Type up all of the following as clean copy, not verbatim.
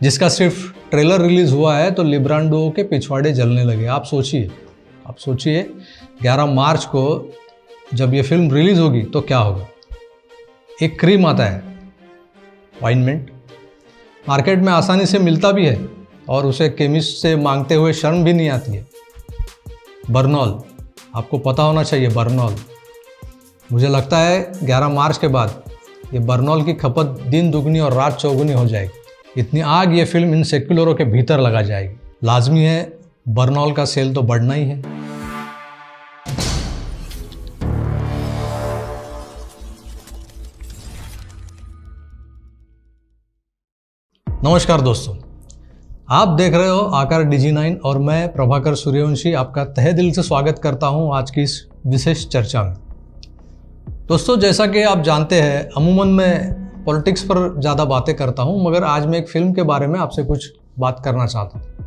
जिसका सिर्फ trailer release हुआ है तो लिब्रांडो के पिछवाड़े जलने लगे। आप सोचिए 11 मार्च को जब ये फिल्म रिलीज होगी तो क्या होगा। एक क्रीम आता है ऑइंटमेंट, मार्केट में आसानी से मिलता भी है और उसे केमिस्ट से मांगते हुए शर्म भी नहीं आती है। बर्नॉल, आपको पता होना चाहिए बर्नॉल। मुझे लगता है 11 मार्च के बाद ये बर्नॉल की खपत दिन दुगनी और रात चौगुनी हो जाएगी। इतनी आग ये फिल्म इन सेक्युलरों के भीतर लगा जाएगी। लाजमी है, बर्नॉल का सेल तो बढ़ना ही है। नमस्कार दोस्तों, आप देख रहे हो आकार DG9 और मैं प्रभाकर सूर्यवंशी आपका तहे दिल से स्वागत करता हूं आज की इस विशेष चर्चा में। दोस्तों, जैसा कि आप जानते हैं, अमूमन मैं पॉलिटिक्स पर ज़्यादा बातें करता हूं, मगर आज मैं एक फ़िल्म के बारे में आपसे कुछ बात करना चाहता हूं।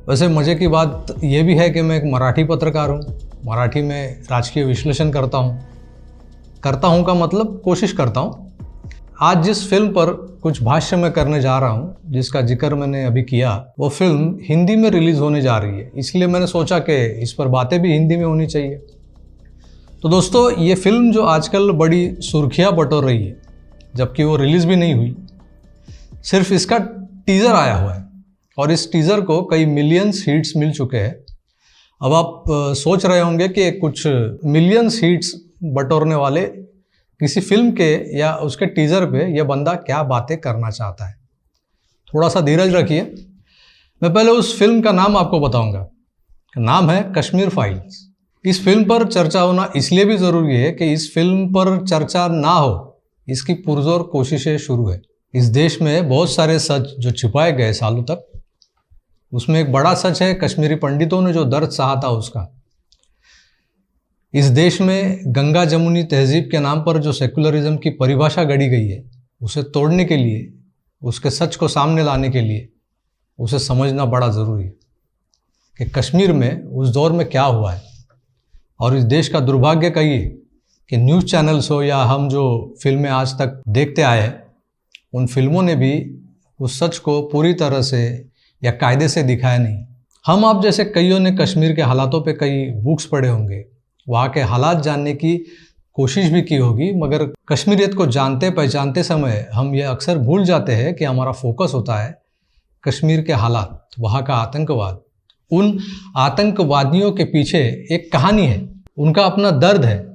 वैसे मज़े की बात यह भी है कि मैं एक मराठी पत्रकार हूं। मराठी में राजकीय विश्लेषण करता हूं का मतलब कोशिश करता हूं। आज जिस फिल्म पर कुछ भाष्य मैं करने जा रहा हूं, जिसका जिक्र मैंने अभी किया, वो फिल्म हिंदी में रिलीज़ होने जा रही है। इसलिए मैंने सोचा कि इस पर बातें भी हिंदी में होनी चाहिए। तो दोस्तों, ये फिल्म जो आजकल बड़ी सुर्खियां बटोर रही है, जबकि वो रिलीज़ भी नहीं हुई, सिर्फ इसका टीज़र आया हुआ है और इस टीज़र को कई मिलियंस हिट्स मिल चुके हैं। अब आप सोच रहे होंगे कि कुछ मिलियंस हिट्स बटोरने वाले किसी फिल्म के या उसके टीज़र पे यह बंदा क्या बातें करना चाहता है। थोड़ा सा धीरज रखिए। मैं पहले उस फिल्म का नाम आपको बताऊंगा। नाम है कश्मीर फाइल्स। इस फिल्म पर चर्चा होना इसलिए भी ज़रूरी है कि इस फिल्म पर चर्चा ना हो, इसकी पुरजोर कोशिशें शुरू है। इस देश में बहुत सारे सच जो छिपाए गए सालों तक, उसमें एक बड़ा सच है कश्मीरी पंडितों ने जो दर्द सहा था उसका। इस देश में गंगा जमुनी तहजीब के नाम पर जो सेकुलरिज्म की परिभाषा गढ़ी गई है, उसे तोड़ने के लिए, उसके सच को सामने लाने के लिए उसे समझना बड़ा ज़रूरी है कि कश्मीर में उस दौर में क्या हुआ है। और इस देश का दुर्भाग्य कहिए कि न्यूज़ चैनल्स हो या हम जो फिल्में आज तक देखते आए हैं, उन फिल्मों ने भी उस सच को पूरी तरह से या कायदे से दिखाया नहीं। हम आप जैसे कईयों ने कश्मीर के हालातों पे कई बुक्स पढ़े होंगे, वहाँ के हालात जानने की कोशिश भी की होगी, मगर कश्मीरियत को जानते पहचानते समय हम ये अक्सर भूल जाते हैं कि हमारा फोकस होता है कश्मीर के हालात, वहाँ का आतंकवाद। उन आतंकवादियों के पीछे एक कहानी है, उनका अपना दर्द है,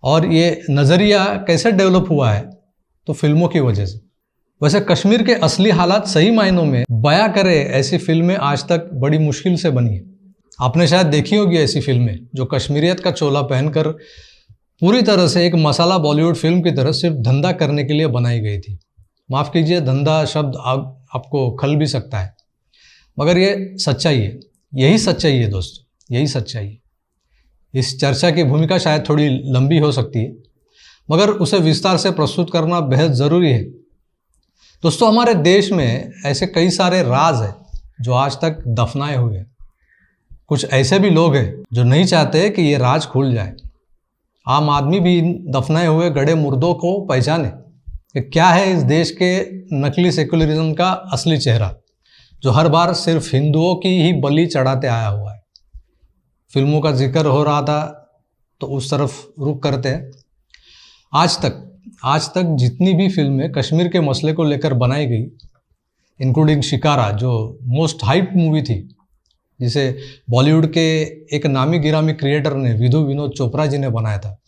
और ये नज़रिया कैसे डेवलप हुआ है तो फिल्मों की वजह से। वैसे कश्मीर के असली हालात सही मायनों में बयां करे ऐसी फिल्में आज तक बड़ी मुश्किल से बनी है। आपने शायद देखी होगी ऐसी फिल्में जो कश्मीरियत का चोला पहनकर पूरी तरह से एक मसाला बॉलीवुड फिल्म की तरह सिर्फ धंधा करने के लिए बनाई गई थी। माफ़ कीजिए, धंधा शब्द आपको खल भी सकता है, मगर ये सच्चाई है। यही सच्चाई है दोस्तों, यही सच्चाई है। इस चर्चा की भूमिका शायद थोड़ी लंबी हो सकती है, मगर उसे विस्तार से प्रस्तुत करना बेहद ज़रूरी है। दोस्तों, हमारे देश में ऐसे कई सारे राज हैं जो आज तक दफनाए हुए हैं। कुछ ऐसे भी लोग हैं जो नहीं चाहते कि ये राज खुल जाए। आम आदमी भी दफनाए हुए गड़े मुर्दों को पहचाने कि क्या है इस देश के नकली सेकुलरिज्म का असली चेहरा, जो हर बार सिर्फ हिंदुओं की ही बलि चढ़ाते आया हुआ है। फिल्मों का जिक्र हो रहा था तो उस तरफ रुख करते हैं। आज तक जितनी भी फिल्में कश्मीर के मसले को लेकर बनाई गई, इंक्लूडिंग शिकारा जो मोस्ट हाइप्ड मूवी थी, जिसे बॉलीवुड के एक नामी गिरामी क्रिएटर ने, विधु विनोद चोपड़ा जी ने बनाया था।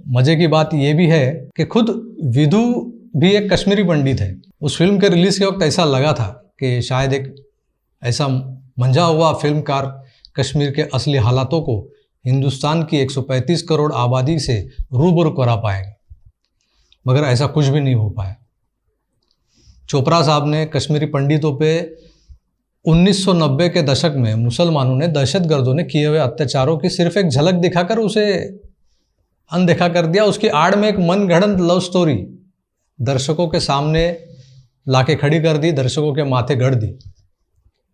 मज़े की बात यह भी है कि खुद विधु भी एक कश्मीरी पंडित है। उस फिल्म के रिलीज़ के वक्त ऐसा लगा था कि शायद एक ऐसा मंझा हुआ फिल्मकार कश्मीर के असली हालातों को हिंदुस्तान की 135 करोड़ आबादी से रूबरू करा पाएगा, मगर ऐसा कुछ भी नहीं हो पाया। चोपड़ा साहब ने कश्मीरी पंडितों पे 1990 के दशक में मुसलमानों ने, दहशतगर्दों ने किए हुए अत्याचारों की सिर्फ एक झलक दिखाकर उसे अनदेखा कर दिया। उसकी आड़ में एक मनगढ़ंत लव स्टोरी दर्शकों के सामने लाके खड़ी कर दी, दर्शकों के माथे गढ़ दी।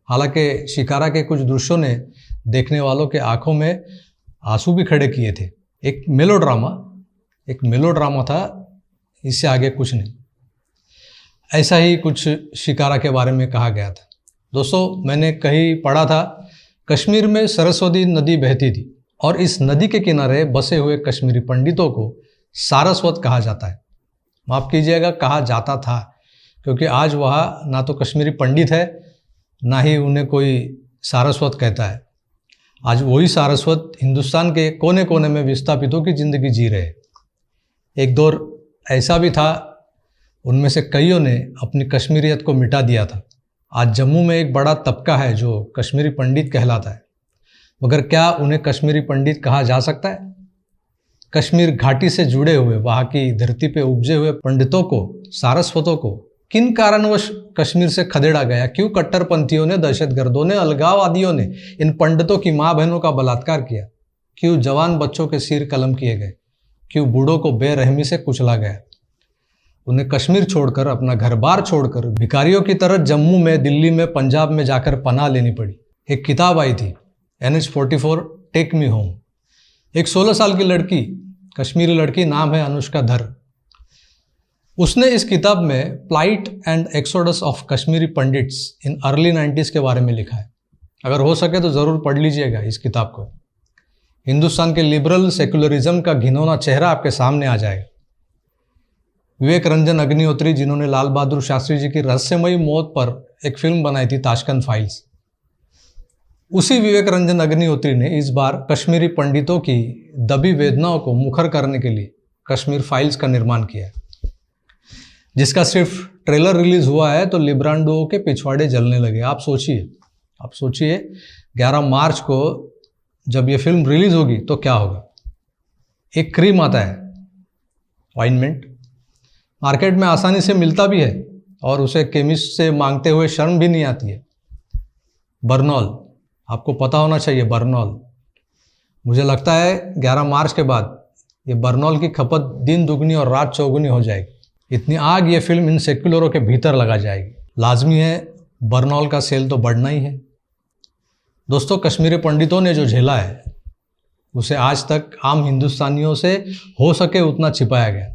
हालांकि शिकारा के कुछ दृश्यों ने देखने वालों के आंखों में आंसू भी खड़े किए थे। एक मेलोड्रामा था, इससे आगे कुछ नहीं। ऐसा ही कुछ शिकारा के बारे में कहा गया था। दोस्तों, मैंने कहीं पढ़ा था, कश्मीर में सरस्वती नदी बहती थी और इस नदी के किनारे बसे हुए कश्मीरी पंडितों को सारस्वत कहा जाता है। माफ़ कीजिएगा, कहा जाता था, क्योंकि आज वहाँ ना तो कश्मीरी पंडित है, ना ही उन्हें कोई सारस्वत कहता है। आज वही सारस्वत हिंदुस्तान के कोने कोने में विस्थापितों की ज़िंदगी जी रहे। एक दौर ऐसा भी था, उनमें से कईयों ने अपनी कश्मीरियत को मिटा दिया था। आज जम्मू में एक बड़ा तबका है जो कश्मीरी पंडित कहलाता है, मगर क्या उन्हें कश्मीरी पंडित कहा जा सकता है? कश्मीर घाटी से जुड़े हुए, वहाँ की धरती पे उपजे हुए पंडितों को, सारस्वतों को किन कारणवश कश्मीर से खदेड़ा गया? क्यों कट्टरपंथियों ने, दहशतगर्दों ने, अलगाववादियों ने इन पंडितों की माँ बहनों का बलात्कार किया? क्यों जवान बच्चों के सिर कलम किए गए? क्यों बूढ़ों को बेरहमी से कुचला गया? उन्हें कश्मीर छोड़कर, अपना घर बार छोड़कर भिखारियों की तरह जम्मू में, दिल्ली में, पंजाब में जाकर पनाह लेनी पड़ी। एक किताब आई थी, NH-44 टेक मी होम। एक 16 साल की लड़की, कश्मीरी लड़की, नाम है अनुष्का धर। उसने इस किताब में plight and exodus of Kashmiri Pandits in early 90s के बारे में लिखा है। अगर हो सके तो ज़रूर पढ़ लीजिएगा इस किताब को। हिंदुस्तान के लिबरल सेकुलरिज्म का घिनौना चेहरा आपके सामने आ जाएगा। विवेक रंजन अग्निहोत्री, जिन्होंने लाल बहादुर शास्त्री जी की रहस्यमयी मौत पर एक फिल्म बनाई थी, ताशकंद फाइल्स, उसी विवेक रंजन अग्निहोत्री ने इस बार कश्मीरी पंडितों की दबी वेदनाओं को मुखर करने के लिए कश्मीर फाइल्स का निर्माण किया, जिसका सिर्फ ट्रेलर रिलीज हुआ है तो लिब्रांडुओं के पिछवाड़े जलने लगे। आप सोचिए 11 मार्च को जब ये फिल्म रिलीज होगी तो क्या होगा। एक क्रीम आता है, ऑइंटमेंट, मार्केट में आसानी से मिलता भी है और उसे केमिस्ट से मांगते हुए शर्म भी नहीं आती है। बर्नॉल, आपको पता होना चाहिए बर्नॉल। मुझे लगता है 11 मार्च के बाद ये बर्नॉल की खपत दिन दुगनी और रात चौगुनी हो जाएगी। इतनी आग ये फिल्म इन सेक्युलरों के भीतर लगा जाएगी। लाजमी है, बर्नॉल का सेल तो बढ़ना ही है। दोस्तों, कश्मीरी पंडितों ने जो झेला है उसे आज तक आम हिंदुस्तानियों से हो सके उतना छिपाया गया।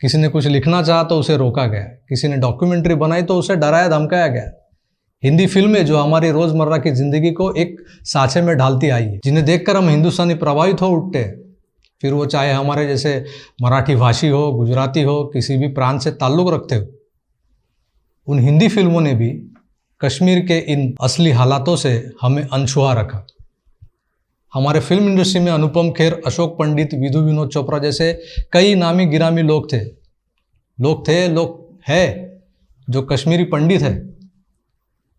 किसी ने कुछ लिखना चाहा तो उसे रोका गया, किसी ने डॉक्यूमेंट्री बनाई तो उसे डराया धमकाया गया। हिंदी फिल्में जो हमारी रोज़मर्रा की ज़िंदगी को एक साँचे में ढालती आई है, जिन्हें देखकर हम हिंदुस्तानी प्रभावित हो उठते हैं, फिर वो चाहे हमारे जैसे मराठी भाषी हो, गुजराती हो, किसी भी प्रांत से ताल्लुक़ रखते हो, उन हिंदी फिल्मों ने भी कश्मीर के इन असली हालातों से हमें अनछुआ रखा। हमारे फिल्म इंडस्ट्री में अनुपम खेर, अशोक पंडित, विधु विनोद चोपड़ा जैसे कई नामी गिरामी लोग हैं जो कश्मीरी पंडित है।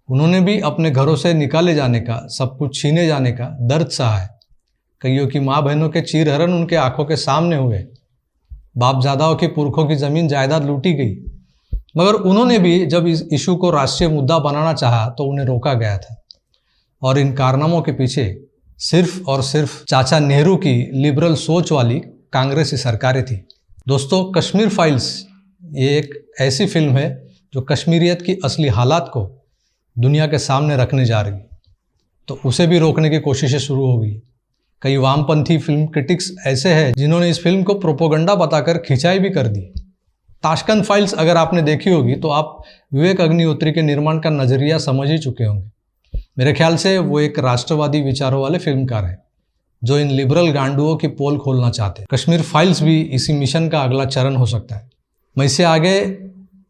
उन्होंने भी अपने घरों से निकाले जाने का, सब कुछ छीने जाने का दर्द सहा है। कईयों की माँ बहनों के चीरहरण उनके आंखों के सामने हुए। बापजादाओं की पुरखों की ज़मीन जायदाद लूटी गई, मगर उन्होंने भी जब इस इशू को राष्ट्रीय मुद्दा बनाना चाहा तो उन्हें रोका गया था। और इन कारनामों के पीछे सिर्फ और सिर्फ चाचा नेहरू की लिबरल सोच वाली कांग्रेसी सरकारें थी। दोस्तों, कश्मीर फाइल्स ये एक ऐसी फिल्म है जो कश्मीरियत की असली हालात को दुनिया के सामने रखने जा रही है, तो उसे भी रोकने की कोशिशें शुरू हो गई। कई वामपंथी फिल्म क्रिटिक्स ऐसे हैं जिन्होंने इस फिल्म को प्रोपोगंडा बताकर खिंचाई भी कर दी। ताशकंद फाइल्स अगर आपने देखी होगी तो आप विवेक अग्निहोत्री के निर्माण का नज़रिया समझ ही चुके होंगे। मेरे ख्याल से वो एक राष्ट्रवादी विचारों वाले फिल्मकार हैं जो इन लिबरल गांडुओं की पोल खोलना चाहते हैं। कश्मीर फाइल्स भी इसी मिशन का अगला चरण हो सकता है। मैं इससे आगे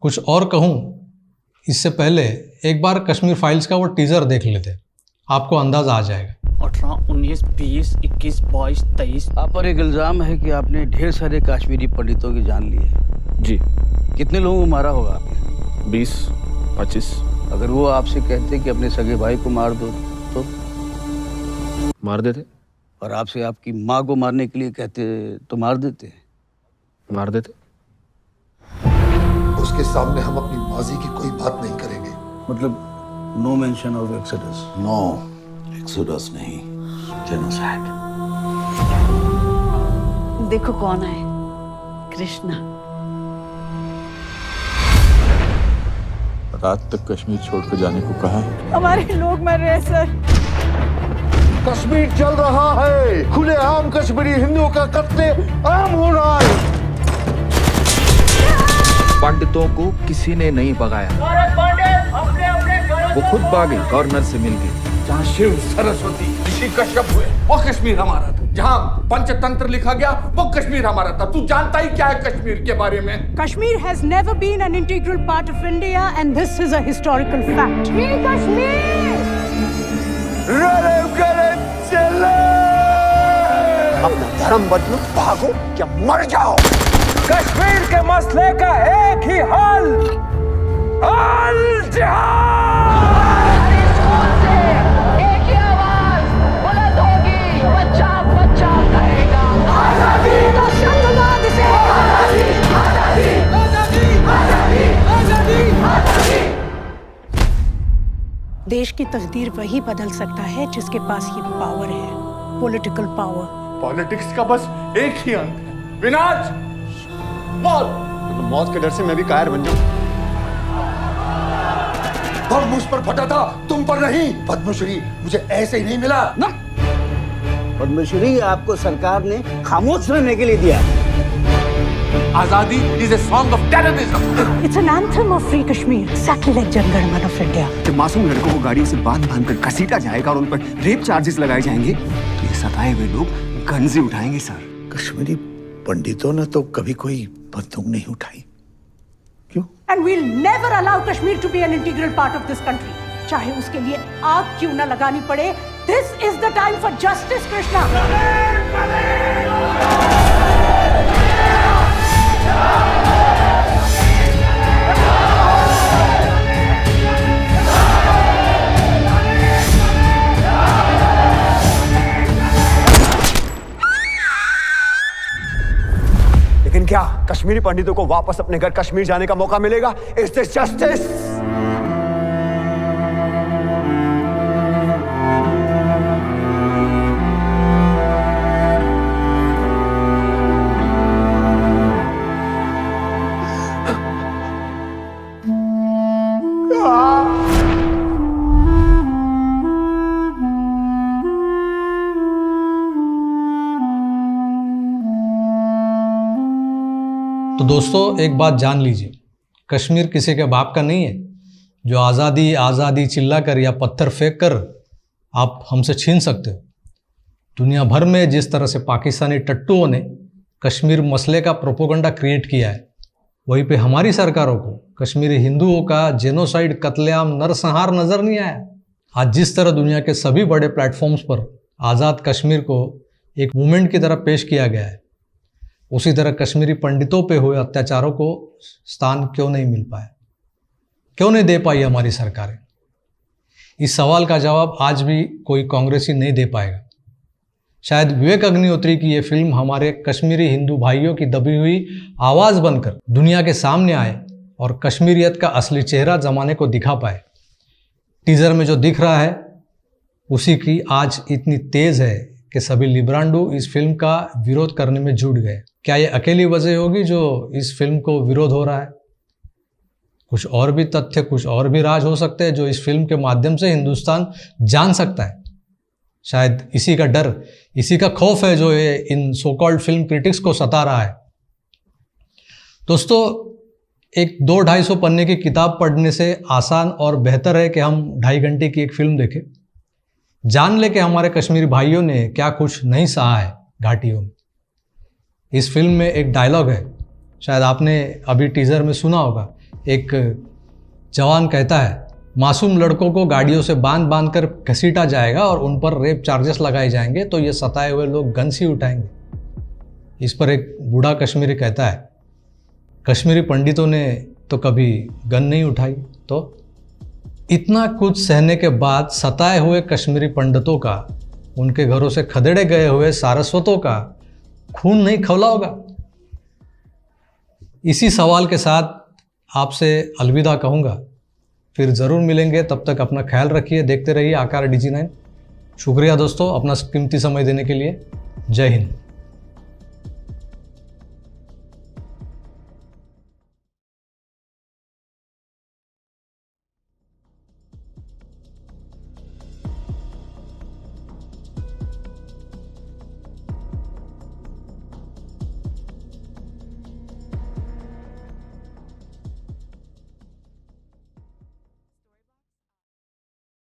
कुछ और कहूँ इससे पहले एक बार कश्मीर फाइल्स का वो टीज़र देख लेते, आपको अंदाज़ा आ जाएगा। 18, 19, 20, 21, 22, 23। आप पर एक इल्ज़ाम है कि आपने ढेर सारे कश्मीरी पंडितों की जान ली है। जी। कितने लोगों को मारा होगा आपने? 20, 25। अगर वो आपसे कहते कि अपने सगे भाई को मार दो तो मार देते। और आपसे आपकी माँ को मारने के लिए कहते तो मार देते? मार देते। उसके सामने हम अपनी माजी की कोई बात नहीं करेंगे। मतलब no mention of exodus? No, exodus नहीं, जेनोसाइड। देखो कौन है, कृष्णा। रात तक कश्मीर छोड़कर जाने को कहा है। हमारे लोग मर रहे हैं सर। कश्मीर चल रहा है, खुलेआम कश्मीरी हिंदुओं का कत्ले आम हो रहा है। पंडितों को किसी ने नहीं भगाया, वो खुद भागे, गवर्नर से मिल गए। जहाँ शिव सरस्वती ऋषि कश्यप हुए वो कश्मीर हमारा था, जहाँ पंचतंत्र लिखा गया वो कश्मीर हमारा था। तू जानता ही क्या है कश्मीर के बारे में? Kashmir has never been an integral part of India and this is a historical fact. Free Kashmir! अपना धर्म बदलो, भागो या मर जाओ। कश्मीर के मसले का एक ही हल, अल जिहाद। एक ही आवाज बुलंद होगी, बच्चा बच्चा कहेगा आजादी। तो संगवाद से आजादी, आजादी, आजादी, आजादी, आजादी, आजादी। देश की तकदीर वही बदल सकता है जिसके पास ये पावर है, पॉलिटिकल पावर। पॉलिटिक्स का बस एक ही अंत है, विनाश, मौत। तो मौत के डर से मैं भी कायर बन जाऊं। बम मुझ पर फटा था, तुम पर नहीं। पद्मश्री मुझे ऐसे ही नहीं मिला ना। पद्मश्री आपको सरकार ने खामोश रहने के लिए दिया। आजादी is a song of terrorism. It's an anthem of free Kashmir, exactly like Jan Gan Man of India. जब मासूम लड़कों को गाड़ी से बांध कर घसीटा जाएगा और उन पर रेप चार्जेस लगाए जाएंगे तो ये सताए हुए लोग गन्जे उठाएंगे सर। कश्मीरी पंडितों ने तो कभी कोई बंदूक नहीं उठाई, क्यों? And we'll never allow Kashmir to be an integral part of this country. चाहे उसके लिए आग क्यों न लगानी पड़े। This is the time for justice, Krishna. लेकिन क्या कश्मीरी पंडितों को वापस अपने घर कश्मीर जाने का मौका मिलेगा? Is this justice? तो दोस्तों एक बात जान लीजिए, कश्मीर किसी के बाप का नहीं है जो आज़ादी आज़ादी चिल्ला कर या पत्थर फेंक कर आप हमसे छीन सकते हो। दुनिया भर में जिस तरह से पाकिस्तानी टट्टुओं ने कश्मीर मसले का प्रोपोगंडा क्रिएट किया है, वहीं पे हमारी सरकारों को कश्मीरी हिंदुओं का जेनोसाइड, कत्लेआम, नरसंहार नज़र नहीं आया। आज जिस तरह दुनिया के सभी बड़े प्लेटफॉर्म्स पर आज़ाद कश्मीर को एक मूवमेंट की तरह पेश किया गया है, उसी तरह कश्मीरी पंडितों पे हुए अत्याचारों को स्थान क्यों नहीं मिल पाया, क्यों नहीं दे पाई हमारी सरकारें? इस सवाल का जवाब आज भी कोई कांग्रेसी नहीं दे पाएगा। शायद विवेक अग्निहोत्री की ये फिल्म हमारे कश्मीरी हिंदू भाइयों की दबी हुई आवाज़ बनकर दुनिया के सामने आए और कश्मीरियत का असली चेहरा जमाने को दिखा पाए। टीजर में जो दिख रहा है उसी की आज इतनी तेज़ है कि सभी लिब्रांडू इस फिल्म का विरोध करने में जुट गए। क्या ये अकेली वजह होगी जो इस फिल्म को विरोध हो रहा है? कुछ और भी तथ्य, कुछ और भी राज हो सकते हैं जो इस फिल्म के माध्यम से हिंदुस्तान जान सकता है। शायद इसी का डर, इसी का खौफ है जो ये इन सो कॉल्ड फिल्म क्रिटिक्स को सता रहा है। दोस्तों, एक 200-250 पन्ने की किताब पढ़ने से आसान और बेहतर है कि हम 2.5 घंटे की एक फिल्म देखें, जान ले कि हमारे कश्मीरी भाइयों ने क्या कुछ नहीं सहा है घाटियों में। इस फिल्म में एक डायलॉग है, शायद आपने अभी टीज़र में सुना होगा। एक जवान कहता है, मासूम लड़कों को गाड़ियों से बांध कर घसीटा जाएगा और उन पर रेप चार्जेस लगाए जाएंगे तो ये सताए हुए लोग गन ही उठाएंगे। इस पर एक बूढ़ा कश्मीरी कहता है, कश्मीरी पंडितों ने तो कभी गन नहीं उठाई। तो इतना कुछ सहने के बाद सताए हुए कश्मीरी पंडितों का, उनके घरों से खदेड़े गए हुए सारस्वतों का खून नहीं खौला होगा? इसी सवाल के साथ आपसे अलविदा कहूँगा, फिर ज़रूर मिलेंगे। तब तक अपना ख्याल रखिए, देखते रहिए आकार DG9। शुक्रिया दोस्तों अपना कीमती समय देने के लिए। जय हिंद।